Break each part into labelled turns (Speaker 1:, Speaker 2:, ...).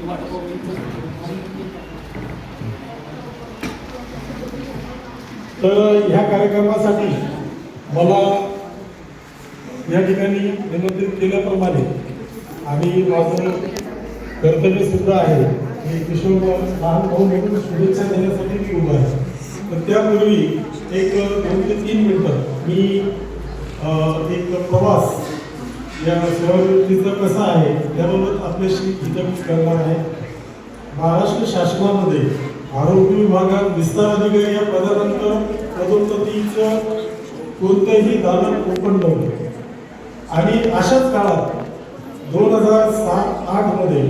Speaker 1: तर ह्या कार्यक्रमासाठी मला या ठिकाणी निमंत्रित केल्याप्रमाणे आणि माझं कर्तव्य सुद्धा आहे की किशोर लहान भाऊ म्हणून शुभेच्छा देण्यासाठी मी उभा आहे. तर त्यापूर्वी एक 2 ते 3 मिनिटं मी एक प्रवास या सेवानिवृत्तीचा कसा आहे त्याबाबत आपल्याशी इथं करणार आहे. महाराष्ट्र शासनामध्ये आरोग्य विभागात विस्तार अधिकारी या पदानंतर पदोन्नतीचं कोणतंही दालन ओपन नव्हतं आणि अशाच काळात 2007-08 मध्ये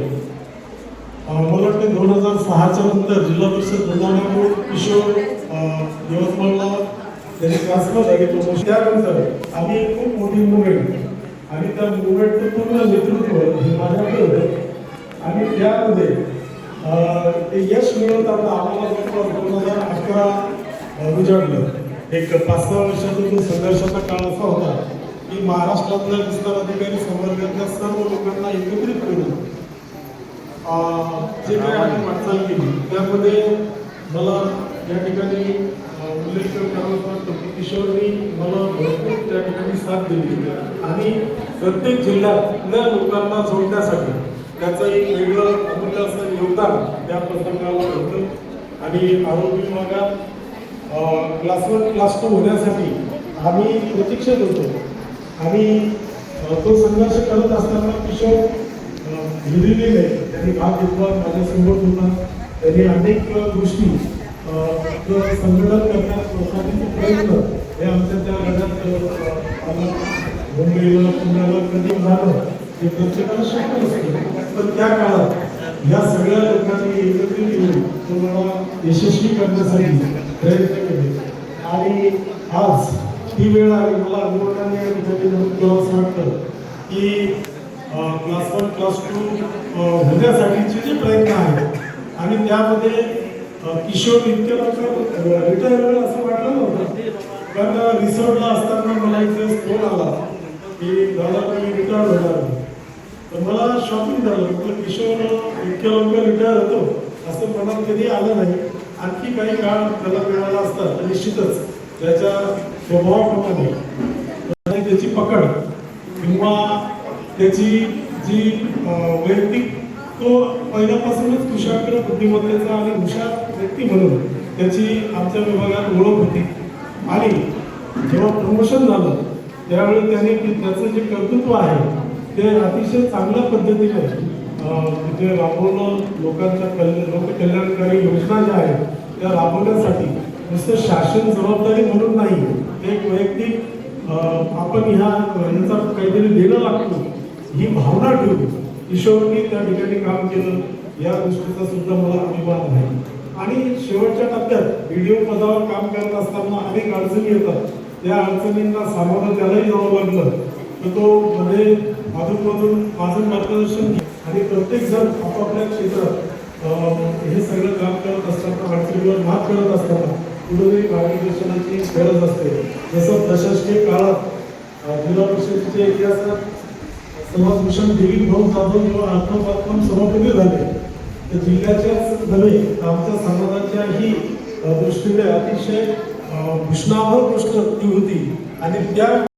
Speaker 1: मला वाटतं 2006च्या नंतर जिल्हा परिषद बुलढाणा किशोर यवतमाळला त्यांनी ट्रान्सफर झाले. त्यानंतर आम्ही खूप मोठी मुवमेंट आणि त्या मुवमेंटचं पूर्ण नेतृत्व हे माझ्याकडे होतं आणि त्यामध्ये ते यश मिळवताना आम्हाला 2011 उजाडलं. एक 5-6 वर्षाचा जो संघर्षाचा काळ असा होता की महाराष्ट्रातल्या विस्तार अधिकारी संवर्गातल्या सर्व लोकांना एकत्रित करून जे काही आम्ही वाटचाल केली त्यामध्ये मला या ठिकाणी उल्लेख करावा वाटतो की किशोरनी मला भरपूर त्या ठिकाणी साथ दिली आणि प्रत्येक जिल्ह्यातल्या लोकांना जोडण्यासाठी त्याचं एक वेगळं अमूल्य असं योगदान त्या प्रसंगाला होतं. आणि आरोग्य विभागात क्लास 1 क्लास 2 होण्यासाठी आम्ही प्रतीक्षेत होतो आणि तो संघर्ष करत असताना किशोर हिरिरीने त्यांनी भाग घेतला, माझ्यासोबत होता. त्यांनी अनेक गोष्टी संघटन करण्यासाठीचे प्रयत्न हे आमच्या त्या लढ्यात मुंबईला पुण्याला कधी झालं हे प्रत्येकाला शक्य नसतं. पण त्या काळात या सगळ्या लोकांनी एकत्रित येऊन तो मला यशस्वी करण्यासाठी प्रयत्न केले आणि आज ही वेळ आली. मला अनुभवाने या ठिकाणी नमूद असं वाटतं की क्लास 1 क्लास 2 होण्यासाठीचे जे प्रयत्न आहेत आणि त्यामध्ये किशोर इतक्या लवकर रिटायर होईल असं वाटलं नव्हतं. कारण रिसॉर्टला असताना मला एक दिवस फोन आला की दादा तुम्ही रिटायर होणार. तर मला शॉकिंग झालं की किशोर इतक्या लवकर रिटायर होतो असं मनात कधी आलं नाही. आणखी काही काळ त्याला मिळाला असता तर निश्चितच त्याच्या स्वभावाप्रमाणे आणि त्याची पकड किंवा त्याची जी वैयक्तिक तो पहिल्यापासूनच कुशाग्र बुद्धिमत्तेचा आणि हुशार व्यक्ती म्हणून त्याची आमच्या विभागात ओळख होती. आणि जेव्हा प्रमोशन झालं त्यावेळी त्याने त्याचं जे कर्तृत्व आहे ते अतिशय चांगल्या पद्धतीने तिथे राबवणं. लोकांच्या लोककल्याणकारी योजना ज्या आहेत त्या राबवण्यासाठी नुसतं शासन जबाबदारी म्हणून नाही, एक वैयक्तिक आपण ह्याचा काहीतरी देणं लागतो ही भावना ठेवून किशोरनी त्या ठिकाणी काम केलं. या गोष्टीचा सुद्धा मला अभिमान आहे. आणि शेवटच्या टप्प्यात व्हिडिओ पदावर काम करत असताना अनेक अडचणी येतात. त्या अडचणींना सामोरं त्यालाही जावं लागलं तर तो मध्ये मधून माझं मार्गदर्शन आणि प्रत्येक जण आपापल्या क्षेत्रात हे सगळं काम करत असताना अडचणीवर मात करत असताना कुठेतरी मार्गदर्शनाची गरज असते. जसं प्रशासकीय काळात जिल्हा परिषदेच्या इतिहासात समाजभूषण दिलीप भाऊ जाधव जेव्हा अर्थपात्म सभापती झाले तर जिल्ह्याच्याच नव्हे आमच्या समाजाच्याही दृष्टीने अतिशय भूषणावह गोष्ट ती होती. आणि त्या